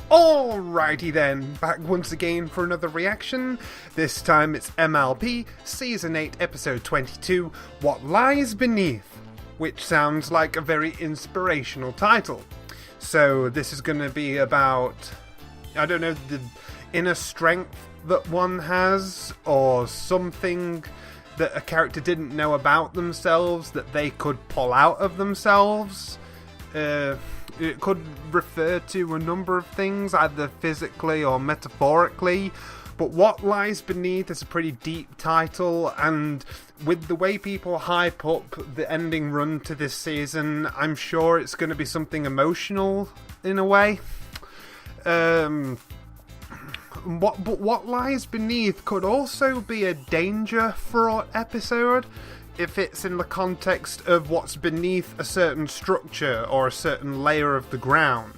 Alrighty then, back once again for another reaction. This time it's MLP, Season 8, Episode 22, What Lies Beneath, which sounds like a very inspirational title. So this is going to be about, I don't know, the inner strength that one has, or something that a character didn't know about themselves that they could pull out of themselves. It could refer to a number of things, either physically or metaphorically, but What Lies Beneath is a pretty deep title, and with the way people hype up the ending run to this season, I'm sure it's going to be something emotional in a way. What Lies Beneath could also be a danger fraught episode if it's in the context of what's beneath a certain structure or a certain layer of the ground.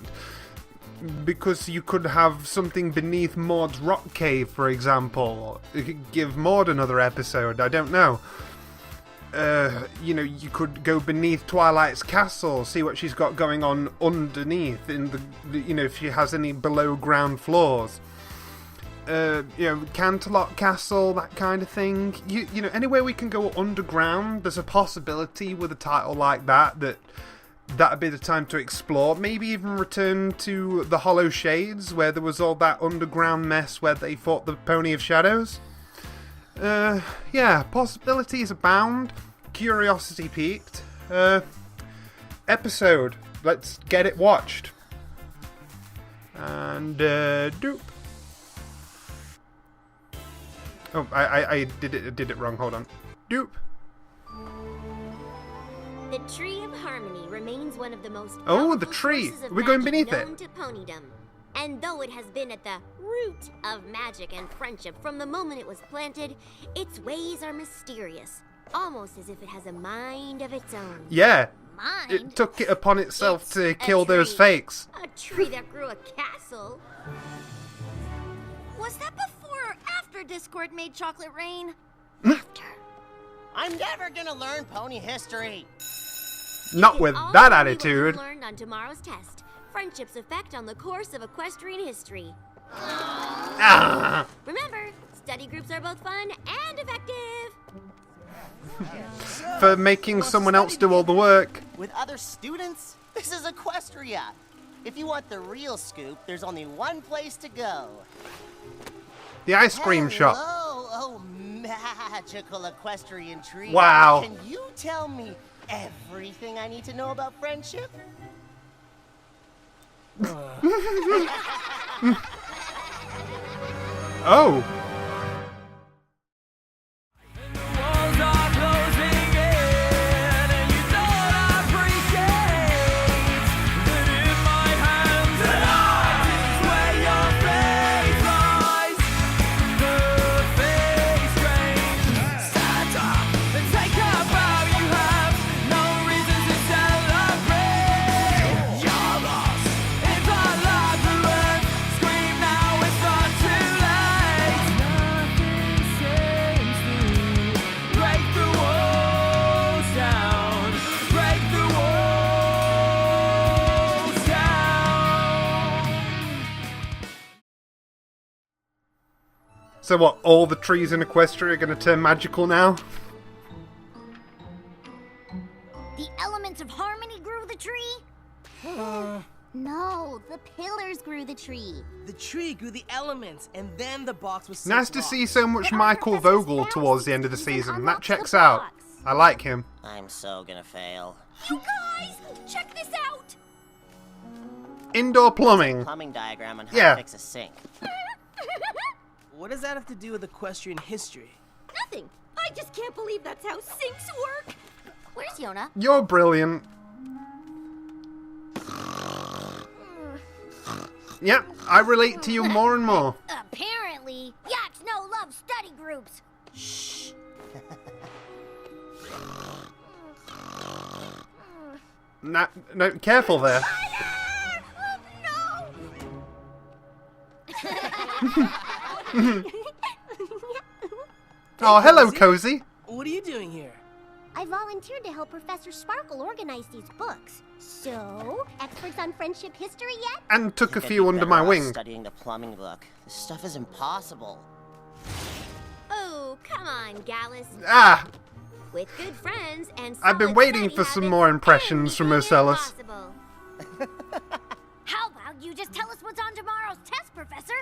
Because you could have something beneath Maud's rock cave, for example. It could give Maud another episode, I don't know. You could go beneath Twilight's castle, see what she's got going on underneath, in the if she has any below ground floors. Canterlot Castle, that kind of thing. Anywhere we can go underground, there's a possibility with a title like that'd be the time to explore. Maybe even return to the Hollow Shades, where there was all that underground mess where they fought the Pony of Shadows. Possibilities abound. Curiosity peaked. Episode. Let's get it watched. And, doop. Oh, I did it wrong. Hold on. Doop. The Tree of Harmony remains one of the most the tree. We're going beneath it. To ponydom. And though it has been at the root of magic and friendship from the moment it was planted, its ways are mysterious, almost as if it has a mind of its own. Yeah. Mind? It took it upon itself to kill those fakes. A tree that grew a castle. Was that before or after Discord made chocolate rain? After. I'm never gonna learn pony history. Not with that attitude. Learned on tomorrow's test. Friendship's effect on the course of equestrian history. Remember, study groups are both fun and effective. For making someone else do all the work. With other students? This is Equestria. If you want the real scoop, there's only one place to go. The ice cream shop. Oh, magical equestrian tree. Wow. Can you tell me everything I need to know about friendship? Oh. So what, all the trees in Equestria are going to turn magical now? The elements of harmony grew the tree? No, the pillars grew the tree. The tree grew the elements, and then the box was so Nice to see so much Michael Vogel towards the end of the season. That checks out. I like him. I'm so gonna fail. You guys, check this out! Indoor plumbing. Plumbing diagram on how Yeah. to fix a sink. What does that have to do with equestrian history? Nothing. I just can't believe that's how sinks work. Where's Yona? You're brilliant. Yep, I relate to you more and more. Apparently, yaks no love study groups. Shh. No, careful there. No. Oh, hello, Cozy. What are you doing here? I volunteered to help Professor Sparkle organize these books. So, experts on friendship history yet? And took a You'd few be under better my off wing. Studying the plumbing book. This stuff is impossible. Oh, come on, Gallus. Ah! With good friends and I've been solid waiting study for some habits, more impressions from anything is Ocellus. possible. How about you just tell us what's on tomorrow's test, Professor?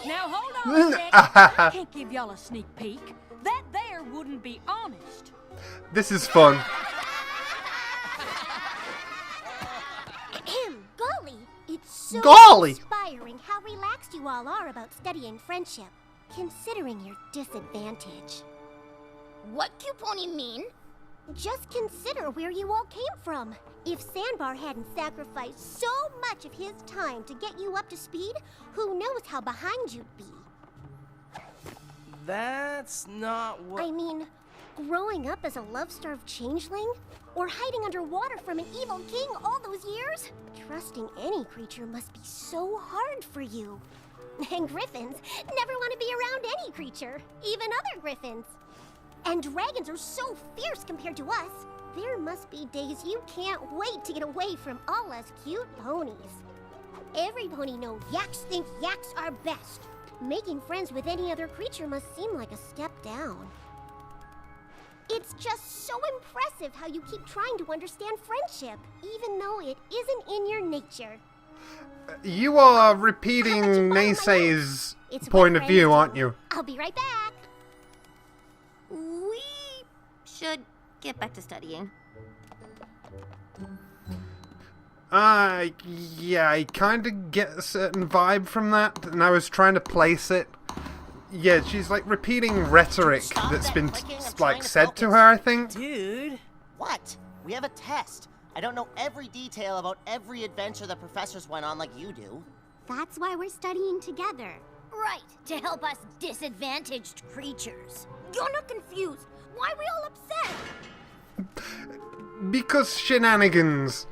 Now hold on a sec. I can't give y'all a sneak peek. That there wouldn't be honest. This is fun. Golly, it's so Golly! inspiring how relaxed you all are about studying friendship, considering your disadvantage. What Cuponi mean? Just consider where you all came from. If Sandbar hadn't sacrificed so much of his time to get you up to speed, who knows how behind you'd be? That's not what. I mean, growing up as a love-starved changeling? Or hiding underwater from an evil king all those years? Trusting any creature must be so hard for you. And griffins never want to be around any creature, even other griffins. And dragons are so fierce compared to us. There must be days you can't wait to get away from all us cute ponies. Every pony knows yaks think yaks are best. Making friends with any other creature must seem like a step down. It's just so impressive how you keep trying to understand friendship, even though it isn't in your nature. You are repeating Naysay's point of view, aren't you? I'll be right back. We should get back to studying. Yeah, I kind of get a certain vibe from that, and I was trying to place it. Yeah, she's like repeating rhetoric Stop that's that been clicking, I'm like trying to said to focus. her, I think. Dude. What? We have a test. I don't know every detail about every adventure the professors went on like you do. That's why we're studying together. Right, to help us disadvantaged creatures. You're not confused. Why are we all upset? Because shenanigans.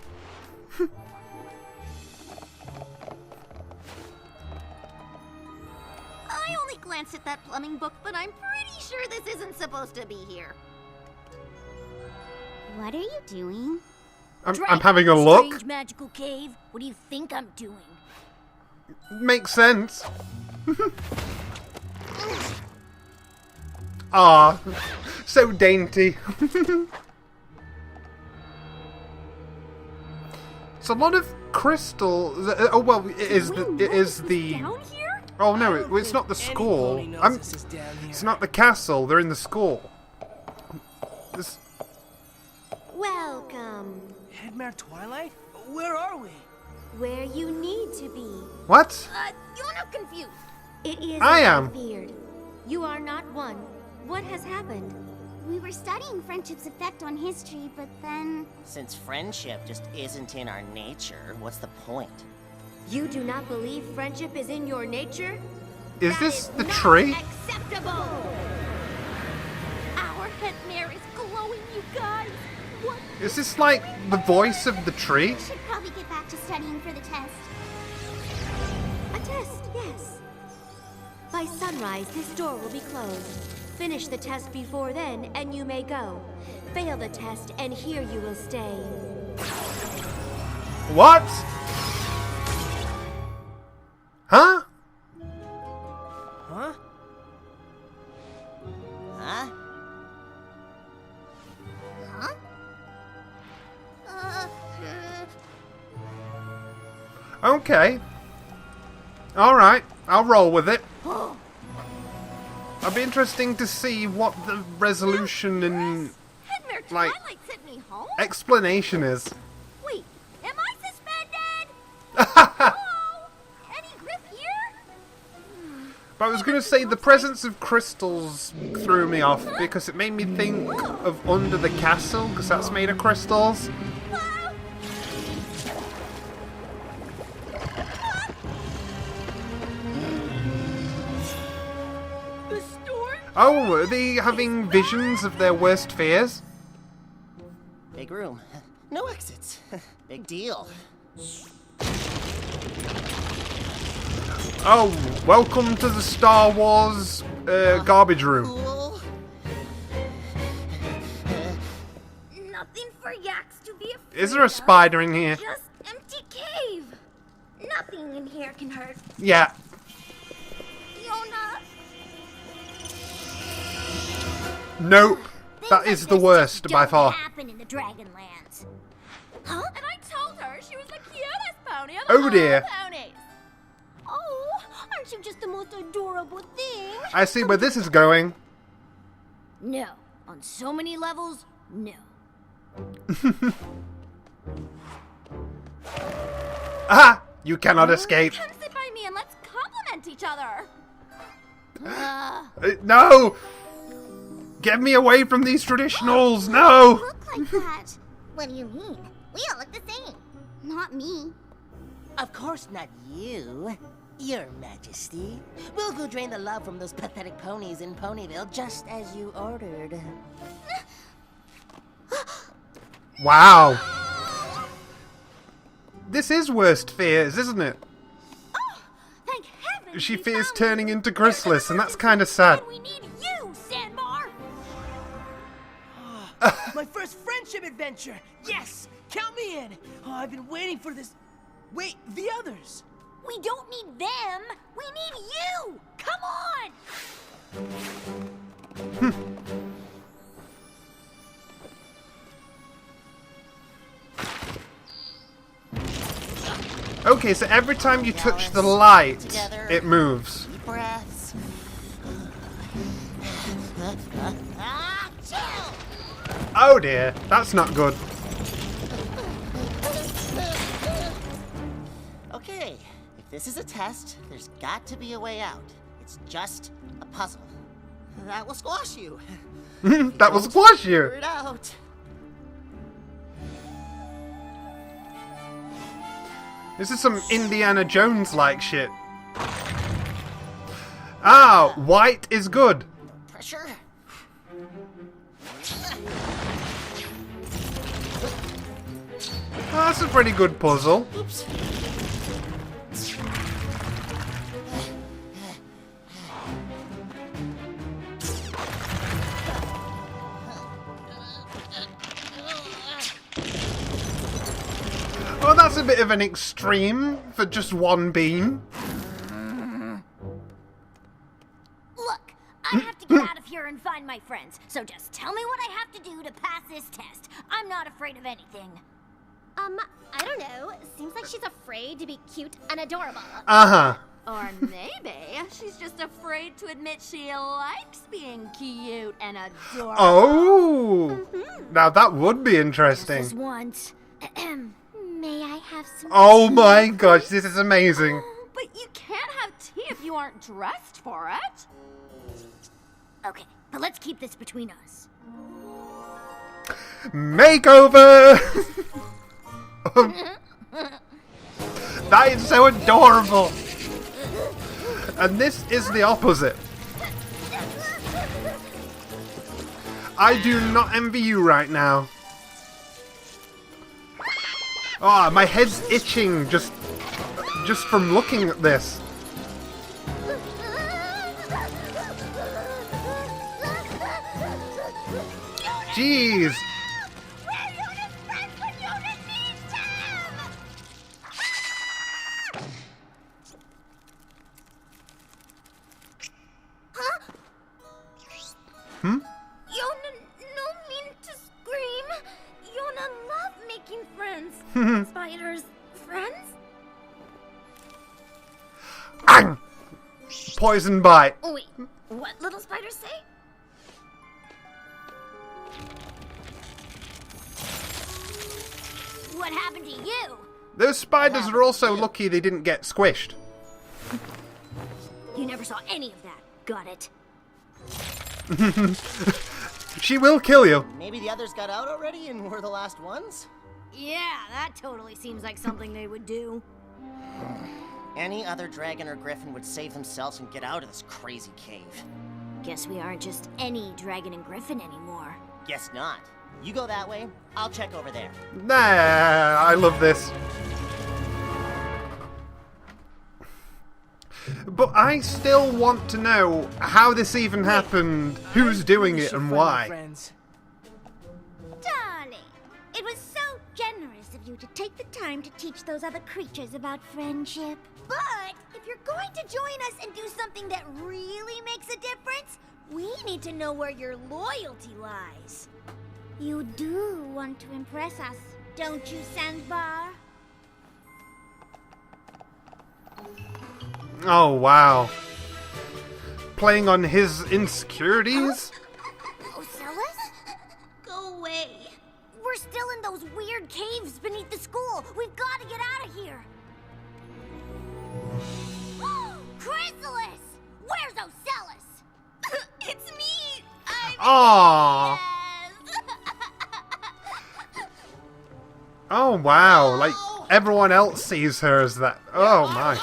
I only glanced at that plumbing book, but I'm pretty sure this isn't supposed to be here. What are you doing? I'm having a look. Strange magical cave. What do you think I'm doing? Makes sense. Ah, so dainty. It's a lot of crystal. Oh well, it is the. Down here? Oh no, it's not the school. Any pony knows this is down here. It's not the castle. They're in the school. This, Welcome. Headmare Twilight? Where are we? Where you need to be. what? You're not confused. It is I as am. feared. You are not one. What has happened? We were studying friendship's effect on history, but then... Since friendship just isn't in our nature, what's the point? You do not believe friendship is in your nature? Is That this is the not tree? Acceptable. Our headmare is glowing, you guys. What? Is this like the voice of the tree? Should probably get back to studying for the test. A test, yes. By sunrise, this door will be closed. Finish the test before then, and you may go. Fail the test, and here you will stay. What? Huh? Huh? Huh? Okay. Alright, I'll roll with it. It'll be interesting to see what the resolution and Headmare Like- Twilight sent me home? explanation is. Wait, am I suspended? Oh, any grip here? But I was going to say the presence of crystals threw me off because it made me think of Under the Castle because that's made of crystals. The storm? Oh, are they having visions of their worst fears? Big room. No exits. Big deal. Oh, welcome to the Star Wars garbage room. Cool. Is there a spider in here? Just empty cave. Nothing in here can hurt. Yeah. Fiona. Nope. That is the worst by far. Happen in the Dragonlands. Huh? And I told her she was the cutest pony of Oh all dear. ponies. Oh, aren't you just the most adorable thing? I see where this is going. No. On so many levels, no. Ah! You cannot escape. Come sit by me and let's compliment each other. No! Get me away from these traditionals! No! Look like that. What do you mean? We all look the same. Not me. Of course not you, Your Majesty. We'll go drain the love from those pathetic ponies in Ponyville just as you ordered. Wow. This is worst fears, isn't it? Thank heaven. She we fears found turning you. into Chrysalis, and that's kind of sad. And we need you, Sandbar. My first friendship adventure! Yes! Count me in! Oh, I've been waiting for this. Wait, the others! We don't need them. We need you. Come on. Okay, so every time you touch the light, Together. it moves. Deep breaths. Chill. Oh dear, that's not good. Okay, if this is a test, there's got to be a way out. It's just a puzzle. That will squash you. That will squash you. Figure it out. This is some Indiana Jones-like shit. Ah, white is good. Pressure. Oh, that's a pretty good puzzle. Oops. Oh, that's a bit of an extreme for just one beam. Look, I have to get out of here and find my friends. So just tell me what I have to do to pass this test. I'm not afraid of anything. I don't know. Seems like she's afraid to be cute and adorable. Uh-huh. Or maybe she's just afraid to admit she likes being cute and adorable. Oh! Now that would be interesting. Just once. May I have some Oh my gosh, this is amazing. But you can't have tea if you aren't dressed for it. Okay, but let's keep this between us. Makeover! That is so adorable. And this is the opposite. I do not envy you right now. Oh, my head's itching just from looking at this. Jeez. Yona no mean to scream. Yona love making friends. Spiders, friends? Ang! Poison bite. Oh wait, what little spiders say? What happened to you? Those spiders are also lucky they didn't get squished. You never saw any of that. Got it. She will kill you. Maybe the others got out already and we're the last ones? Yeah, that totally seems like something they would do. Any other dragon or griffin would save themselves and get out of this crazy cave. Guess we aren't just any dragon and griffin anymore. Guess not. You go that way, I'll check over there. Nah, I love this. But I still want to know how this even happened, who's doing it, and why. Friends. Darling, it was so generous you to take the time to teach those other creatures about friendship. But if you're going to join us and do something that really makes a difference, we need to know where your loyalty lies. You do want to impress us, don't you, Sandbar? Oh, wow. Playing on his insecurities? Ocellus? Go away. We're still in those weird caves beneath the school. We've got to get out of here. Chrysalis! Where's Ocellus? It's me! Aww. Oh, wow. Like, everyone else sees her as that. Oh, my.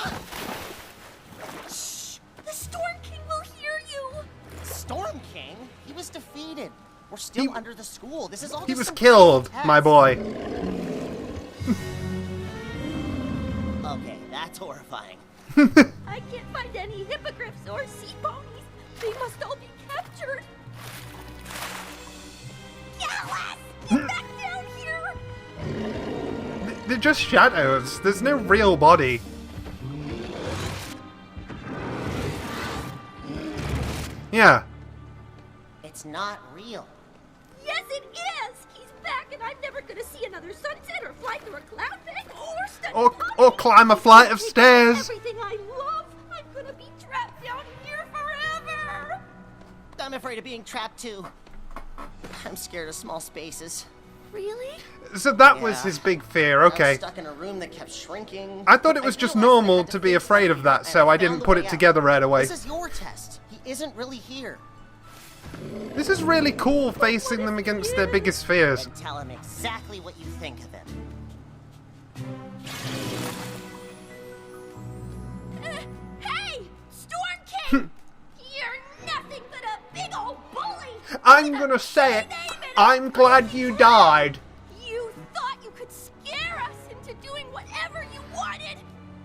The Storm King will hear you! Storm King? He was defeated. We're still under the school. This is all He just was some killed, test. my boy. Okay, that's horrifying. I can't find any hippogriffs or sea ponies. They must all be captured. Gallus! Get back down here! They're just shadows. There's no real body. Yeah. It's not real. Yes, it is. He's back, and I'm never gonna see another sunset or fly through a cloud bank or study Or climb a flight of stairs. Everything I love. I'm gonna be trapped down here forever. I'm afraid of being trapped too. I'm scared of small spaces. Really? So that was Yeah. his big fear. I was Okay. stuck in a room that kept shrinking. I thought it was just realized I normal had to be face afraid of that, and so I found didn't a put way it out. together right away. This is your test. He isn't really here. This is really cool, facing them against their biggest fears. And tell him exactly what you think of him. Hey! Storm King! You're nothing but a big old bully! I'm gonna say it. I'm glad you died. You thought you could scare us into doing whatever you wanted!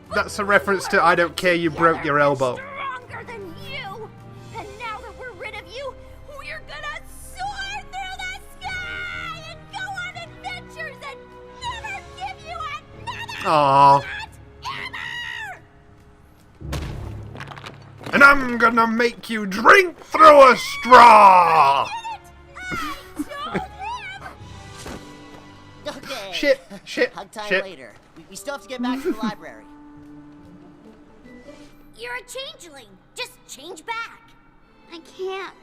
But That's a reference to I don't care you broke your elbow. Stronger than you! And now that we're rid of you, we're gonna soar through the sky and go on adventures and never give you another Aww. shot ever! And I'm gonna make you drink through a straw. Okay. Shit, Hug time shit. later. We still have to get back to the library. You're a changeling. Just change back. I can't.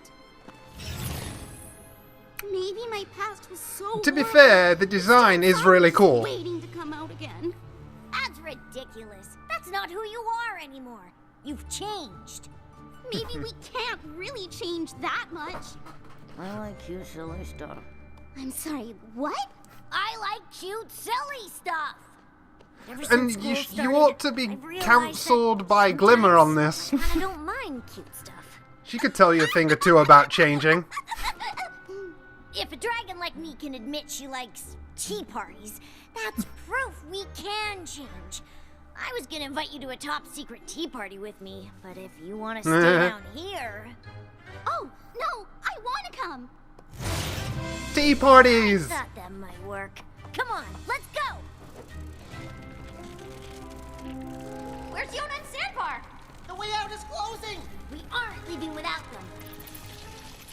Maybe my past was so To be horrible. fair, the design is really cool. Waiting to come out again. That's ridiculous. That's not who you are anymore. You've changed. Maybe we can't really change that much. I like cute, silly stuff. I'm sorry, what? I like cute, silly stuff. Ever And since you, school you started, ought to be I've realized cancelled that by Glimmer on sometimes this. I kinda don't mind cute stuff. She could tell you a thing or two about changing. If a dragon like me can admit she likes tea parties, that's proof we can change. I was gonna invite you to a top secret tea party with me, but if you want to stay down here... Oh, no, I want to come. Tea parties! Thought that might work. Come on, let's go! Where's Yona and Sandbar? The way out is closing! We aren't leaving without them.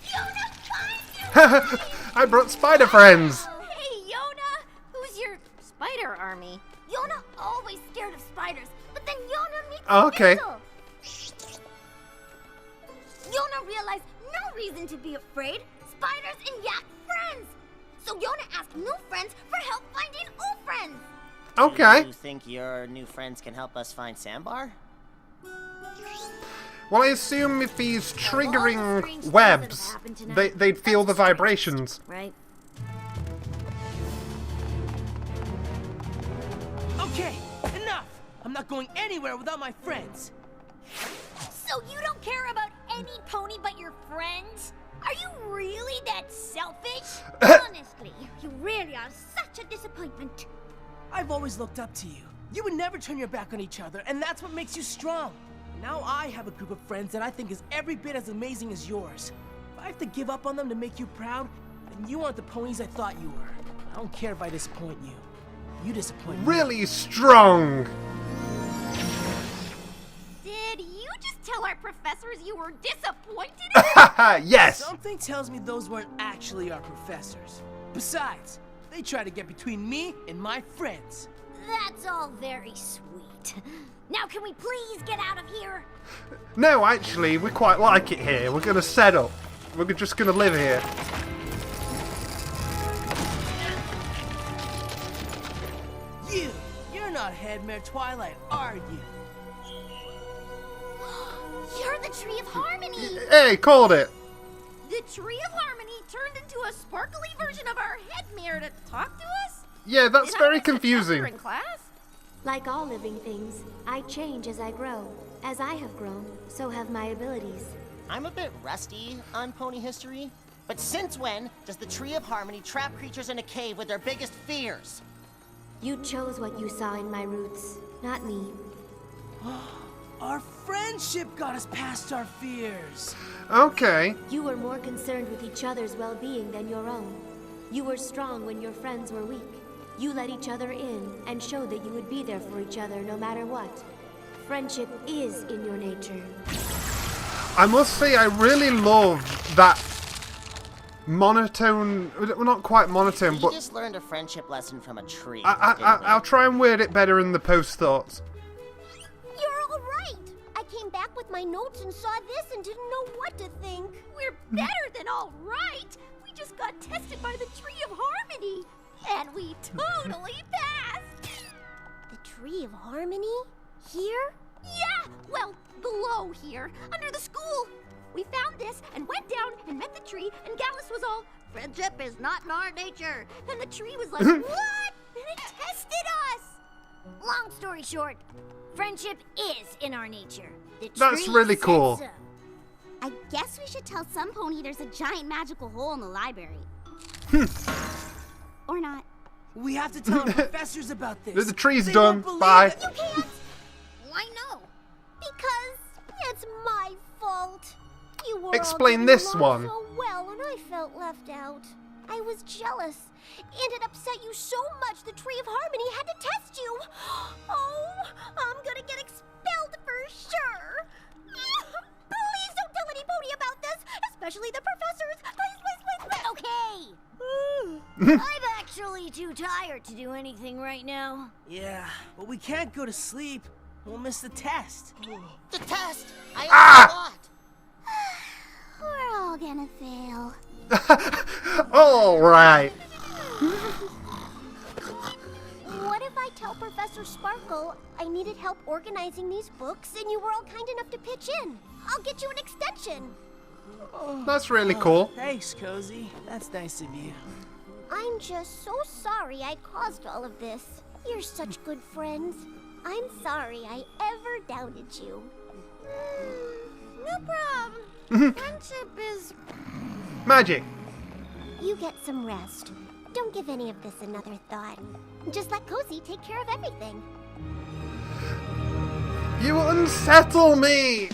Yona, find you! I brought spider friends. Hey, Yona! Who's your spider army? Yona always scared of spiders, but then Yona meets Okay. Thistle. Yona realized no reason to be afraid. Spiders and yak friends. So Yona asked new friends for help finding old friends. Okay. You think your new friends can help us find Sandbar? Well, I assume if he's All the strange triggering things that webs, have happened tonight, they'd feel the that's strange, vibrations. Right? Okay, enough! I'm not going anywhere without my friends. So you don't care about any pony but your friends? Are you really that selfish? Honestly, you really are such a disappointment. I've always looked up to you. You would never turn your back on each other, and that's what makes you strong. Now I have a group of friends that I think is every bit as amazing as yours. If I have to give up on them to make you proud, then you aren't the ponies I thought you were. I don't care if I disappoint you. You disappoint me. Really strong. Did you just tell our professors you were disappointed in them? Yes. Something tells me those weren't actually our professors. Besides, they try to get between me and my friends. That's all very sweet. Now can we please get out of here? No, actually, we quite like it here. We're gonna set up. We're just gonna live here. You're not Headmare Twilight, are you? You're the Tree of Harmony! Hey, called it. The Tree of Harmony turned into a sparkly version of our head mirror to talk to us? Yeah, that's Did I very miss a chapter confusing. in class? Like all living things, I change as I grow. As I have grown, so have my abilities. I'm a bit rusty on pony history, but since when does the Tree of Harmony trap creatures in a cave with their biggest fears? You chose what you saw in my roots, not me. Our friendship got us past our fears. Okay. You were more concerned with each other's well-being than your own. You were strong when your friends were weak. You let each other in and showed that you would be there for each other no matter what. Friendship is in your nature. I must say, I really love that monotone. Well, not quite monotone, We but just learned a friendship lesson from a tree. I'll try and word it better in the post thoughts. You're all right. I came back with my notes and saw this and didn't know what to think. We're better than all right. We just got tested by the Tree of Harmony. And we totally passed. The Tree of Harmony? Here? Yeah, well, below here, under the school. We found this and went down and met the tree, and Gallus was all, friendship is not in our nature. And the tree was like, what? And it tested us. Long story short, friendship is in our nature. The That's tree really said cool. so. I guess we should tell some pony there's a giant magical hole in the library. Or not. We have to tell our professors about this. The tree's They done. won't believe Bye. it. You can't, Why no? because it's my fault. You were Explain all getting this along one. so well, and I felt left out. I was jealous, and it upset you so much the Tree of Harmony had to test you. Oh, I'm gonna get expelled for sure. Please don't tell any pony about this, especially the professors. Please. Okay. I'm actually too tired to do anything right now. Yeah, but we can't go to sleep. We'll miss the test. The test! I Ah! We're all gonna fail. All right. What if I tell Professor Sparkle I needed help organizing these books and you were all kind enough to pitch in? I'll get you an extension. That's really cool. Thanks, Cozy. That's nice of you. I'm just so sorry I caused all of this. You're such good friends. I'm sorry I ever doubted you. No problem. Friendship is... Magic. You get some rest. Don't give any of this another thought. Just let Cozy take care of everything. You unsettle me.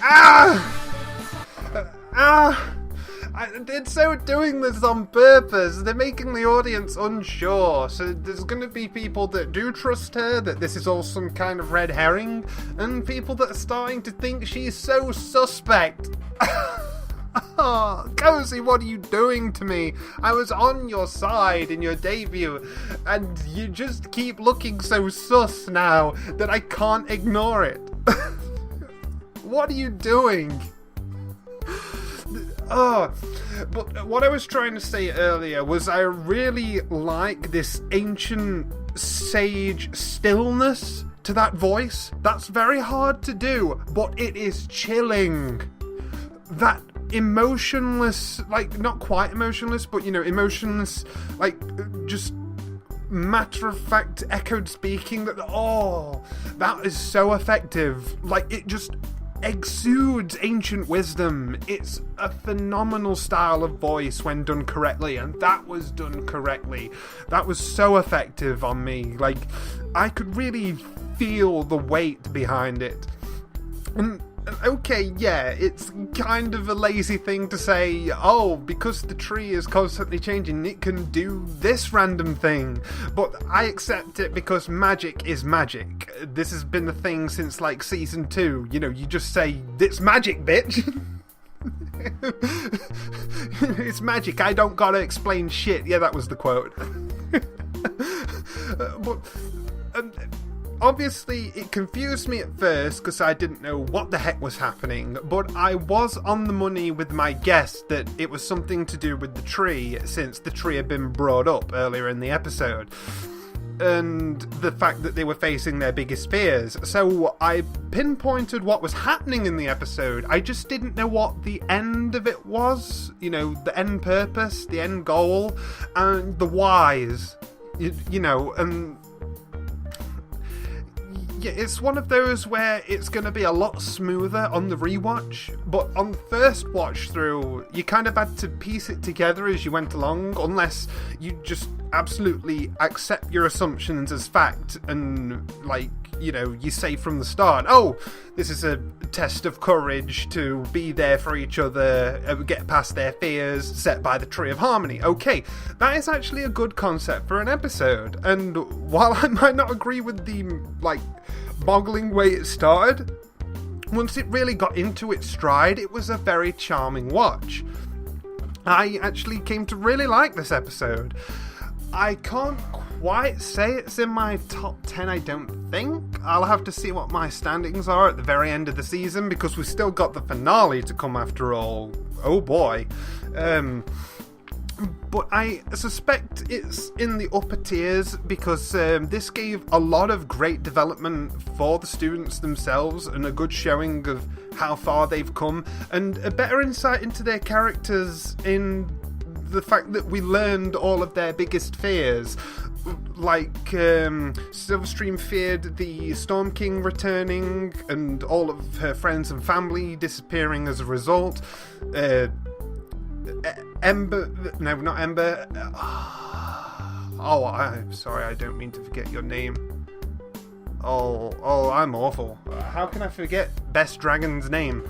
It's so doing this on purpose. They're making the audience unsure. So there's going to be people that do trust her, that this is all some kind of red herring, and people that are starting to think she's so suspect. Oh, Cozy, what are you doing to me? I was on your side in your debut, and you just keep looking so sus now that I can't ignore it. What are you doing? Oh, but what I was trying to say earlier was I really like this ancient sage stillness to that voice. That's very hard to do, but it is chilling. That emotionless, like, not quite emotionless, but, you know, emotionless, like, just matter-of-fact echoed speaking, that is so effective. Like, it just exudes ancient wisdom. It's a phenomenal style of voice when done correctly, and that was done correctly. That was so effective on me. Like, I could really feel the weight behind it. And okay, yeah, it's kind of a lazy thing to say, oh, because the tree is constantly changing, it can do this random thing. But I accept it because magic is magic. This has been the thing since, like, season 2. You know, you just say, it's magic, bitch. It's magic, I don't gotta explain shit. Yeah, that was the quote. But... obviously, it confused me at first because I didn't know what the heck was happening, but I was on the money with my guess that it was something to do with the tree, since the tree had been brought up earlier in the episode, and the fact that they were facing their biggest fears. So I pinpointed what was happening in the episode. I just didn't know what the end of it was, you know, the end purpose, the end goal, and the whys, you know, and... yeah, it's one of those where it's going to be a lot smoother on the rewatch, but on the first watch through, you kind of had to piece it together as you went along, unless you just absolutely accept your assumptions as fact and, like, you know, you say from the start, oh, this is a test of courage to be there for each other, get past their fears, set by the Tree of Harmony. Okay, that is actually a good concept for an episode, and while I might not agree with the, like, boggling way it started, once it really got into its stride, it was a very charming watch. I actually came to really like this episode. I can't quite say it's in my top 10, I don't think. I'll have to see what my standings are at the very end of the season, because we've still got the finale to come after all. Oh boy. But I suspect it's in the upper tiers because this gave a lot of great development for the students themselves and a good showing of how far they've come and a better insight into their characters in the fact that we learned all of their biggest fears. Like, Silverstream feared the Storm King returning and all of her friends and family disappearing as a result. Ember... No, not Ember. Oh, I'm sorry, I don't mean to forget your name. Oh, I'm awful. How can I forget Best Dragon's name?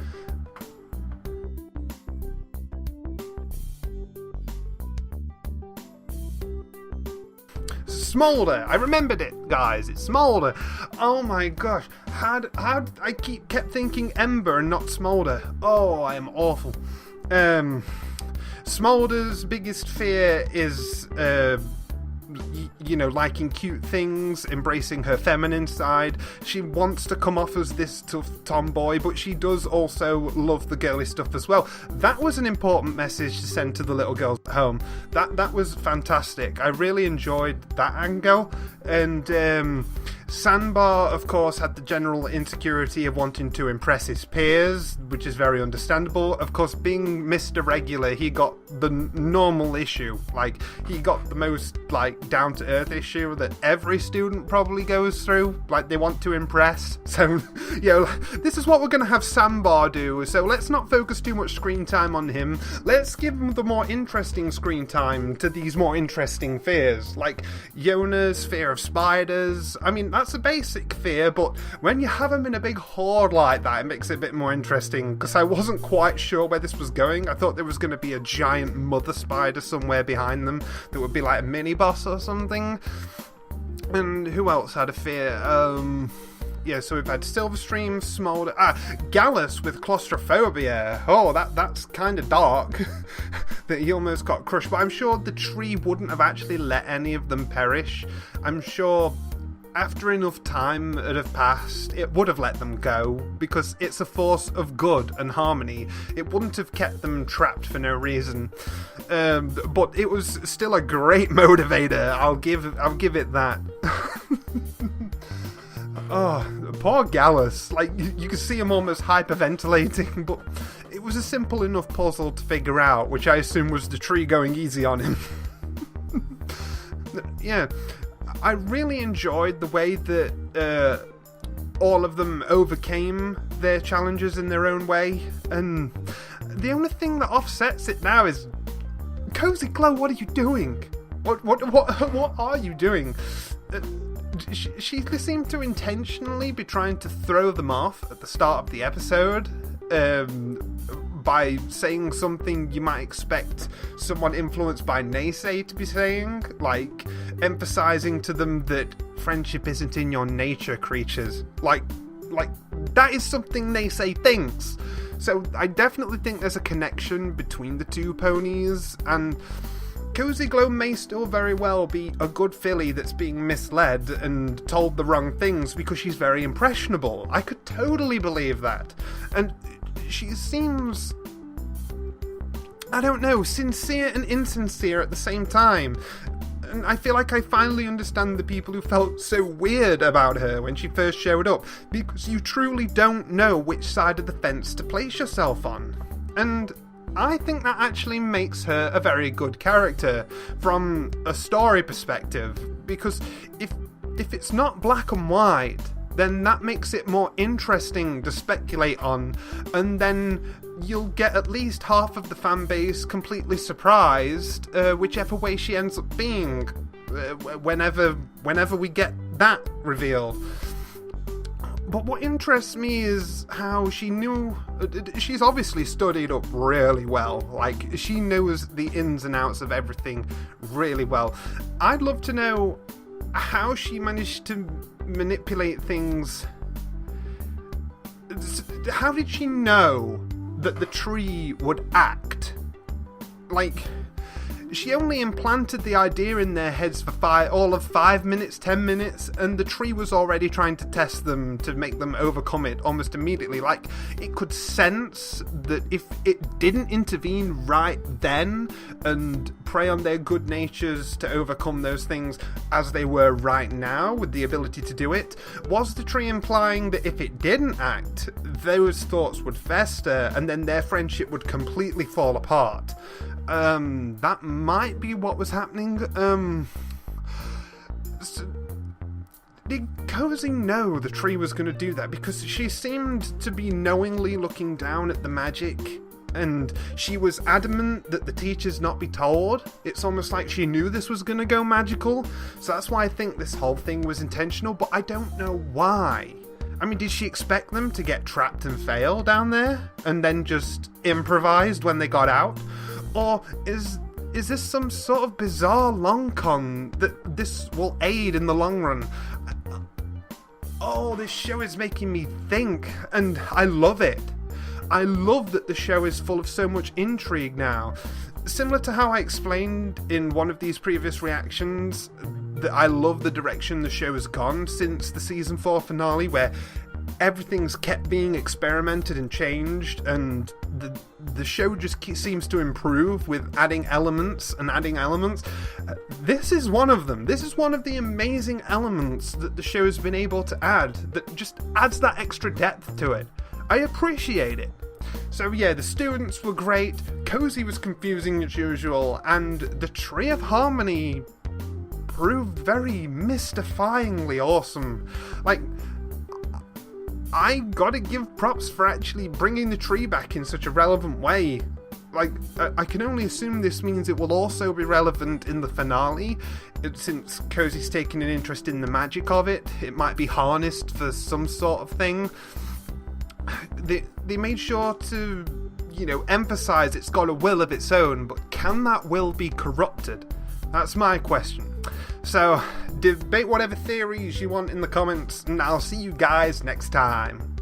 Smolder. I remembered it, guys. It's Smolder. Oh my gosh. How I kept thinking Ember and not Smolder. Oh, I am awful. Smolder's biggest fear is, you know, liking cute things, embracing her feminine side. She wants to come off as this tough tomboy, but she does also love the girly stuff as well. That was an important message to send to the little girls at home. That was fantastic. I really enjoyed that angle. And Sandbar, of course, had the general insecurity of wanting to impress his peers, which is very understandable. Of course, being Mr. Regular, he got the normal issue. Like, he got the most, like, down-to-earth issue that every student probably goes through. Like, they want to impress. So, you know, this is what we're going to have Sandbar do. So let's not focus too much screen time on him. Let's give him the more interesting screen time to these more interesting fears. Like, Yona's fear of spiders. I mean, that's a basic fear, but when you have them in a big horde like that, it makes it a bit more interesting, because I wasn't quite sure where this was going. I thought there was going to be a giant mother spider somewhere behind them that would be like a mini-boss or something. And who else had a fear? Yeah, so we've had Silverstream, Smolder... Gallus with claustrophobia. Oh, that's kind of dark. That he almost got crushed. But I'm sure the tree wouldn't have actually let any of them perish. I'm sure after enough time had have passed, it would have let them go, because it's a force of good and harmony. It wouldn't have kept them trapped for no reason. But it was still a great motivator. I'll give it that. Oh, poor Gallus. Like, you could see him almost hyperventilating, but it was a simple enough puzzle to figure out, which I assume was the tree going easy on him. Yeah, I really enjoyed the way that all of them overcame their challenges in their own way, and the only thing that offsets it now is... Cozy Glow, what are you doing? What are you doing? she seemed to intentionally be trying to throw them off at the start of the episode, by saying something you might expect someone influenced by Neisei to be saying, like emphasizing to them that friendship isn't in your nature, creatures. Like that is something Neisei thinks. So I definitely think there's a connection between the two ponies, and Cozy Glow may still very well be a good filly that's being misled and told the wrong things because she's very impressionable. I could totally believe that. And she seems, I don't know, sincere and insincere at the same time. And I feel like I finally understand the people who felt so weird about her when she first showed up, because you truly don't know which side of the fence to place yourself on. And I think that actually makes her a very good character from a story perspective, because if it's not black and white, then that makes it more interesting to speculate on, and then you'll get at least half of the fan base completely surprised, whichever way she ends up being, whenever we get that reveal. But what interests me is how she knew. She's obviously studied up really well. Like, she knows the ins and outs of everything really well. I'd love to know how she managed to manipulate things. How did she know that the tree would act? Like, she only implanted the idea in their heads for all of 5 minutes, 10 minutes, and the tree was already trying to test them to make them overcome it almost immediately. Like, it could sense that if it didn't intervene right then and prey on their good natures to overcome those things as they were right now with the ability to do it, was the tree implying that if it didn't act, those thoughts would fester and then their friendship would completely fall apart? That might be what was happening. Did Cozy know the tree was going to do that? Because she seemed to be knowingly looking down at the magic, and she was adamant that the teachers not be told. It's almost like she knew this was going to go magical, so that's why I think this whole thing was intentional, but I don't know why. I mean, did she expect them to get trapped and fail down there, and then just improvised when they got out? Or is this some sort of bizarre long con that this will aid in the long run? Oh, this show is making me think, and I love it. I love that the show is full of so much intrigue now. Similar to how I explained in one of these previous reactions that I love the direction the show has gone since the season 4 finale, where everything's kept being experimented and changed, and the show just seems to improve with adding elements. This is one of them. This is one of the amazing elements that the show has been able to add that just adds that extra depth to it. I appreciate it. So yeah, the students were great, Cozy was confusing as usual, and the Tree of Harmony proved very mystifyingly awesome. Like, I gotta give props for actually bringing the tree back in such a relevant way. Like, I can only assume this means it will also be relevant in the finale, since Cozy's taking an interest in the magic of it. It might be harnessed for some sort of thing. They made sure to, emphasize it's got a will of its own, but can that will be corrupted? That's my question. So, debate whatever theories you want in the comments, and I'll see you guys next time.